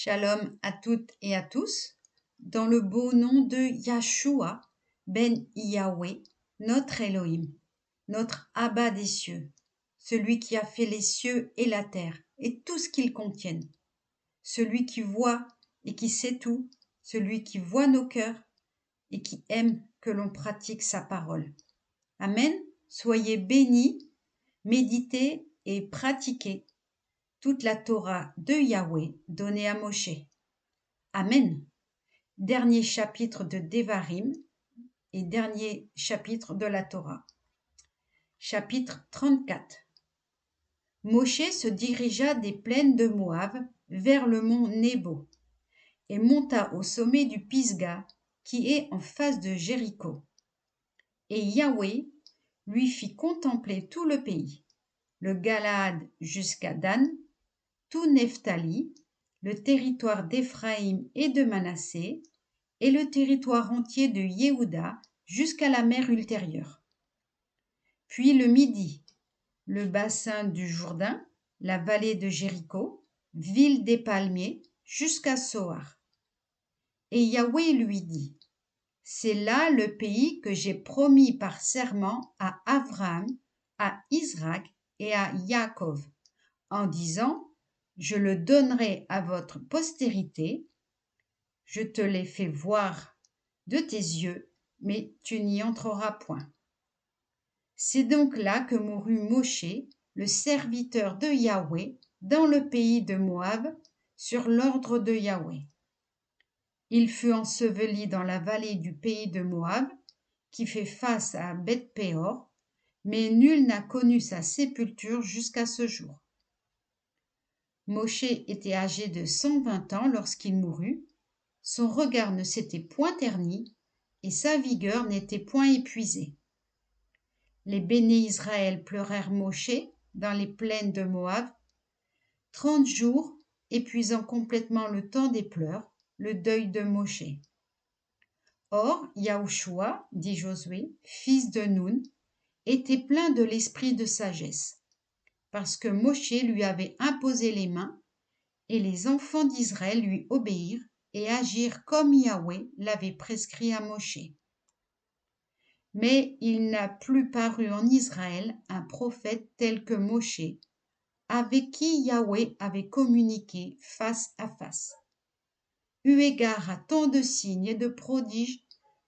Shalom à toutes et à tous. Dans le beau nom de Yahshua, ben Yahweh, notre Elohim, notre Abba des cieux, celui qui a fait les cieux et la terre et tout ce qu'ils contiennent, celui qui voit et qui sait tout, celui qui voit nos cœurs et qui aime que l'on pratique sa parole. Amen. Soyez bénis, méditez et pratiquez toute la Torah de Yahweh donnée à Moshe. Amen. Dernier chapitre de Devarim et dernier chapitre de la Torah. Chapitre 34. Moshe se dirigea des plaines de Moab vers le mont Nebo et monta au sommet du Pisga qui est en face de Jéricho. Et Yahweh lui fit contempler tout le pays, le Galaad jusqu'à Dan, tout Nephtali, le territoire d'Éphraïm et de Manassé, et le territoire entier de Yehuda jusqu'à la mer ultérieure. Puis le Midi, le bassin du Jourdain, la vallée de Jéricho, ville des palmiers, jusqu'à Soar. Et Yahweh lui dit, c'est là le pays que j'ai promis par serment à Abraham, à Isaac et à Jacob, en disant, je le donnerai à votre postérité, je te l'ai fait voir de tes yeux, mais tu n'y entreras point. C'est donc là que mourut Moshe, le serviteur de Yahweh, dans le pays de Moab, sur l'ordre de Yahweh. Il fut enseveli dans la vallée du pays de Moab, qui fait face à Beth-Péor, mais nul n'a connu sa sépulture jusqu'à ce jour. Moshe était âgé de 120 ans lorsqu'il mourut, son regard ne s'était point terni, et sa vigueur n'était point épuisée. Les béné Israël pleurèrent Moshe dans les plaines de Moab, 30 jours, épuisant complètement le temps des pleurs, le deuil de Moshe. Or, Yahushua, dit Josué, fils de Nun, était plein de l'esprit de sagesse, parce que Moshe lui avait imposé les mains, et les enfants d'Israël lui obéirent et agirent comme Yahweh l'avait prescrit à Moshe. Mais il n'a plus paru en Israël un prophète tel que Moshe, avec qui Yahweh avait communiqué face à face. Eu égard à tant de signes et de prodiges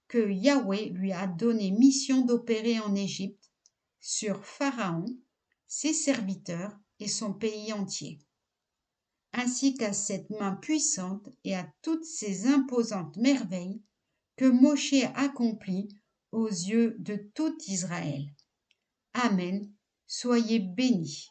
que Yahweh lui a donné mission d'opérer en Égypte, sur Pharaon, ses serviteurs et son pays entier, ainsi qu'à cette main puissante et à toutes ces imposantes merveilles que Moshe accomplit aux yeux de tout Israël. Amen. Soyez bénis.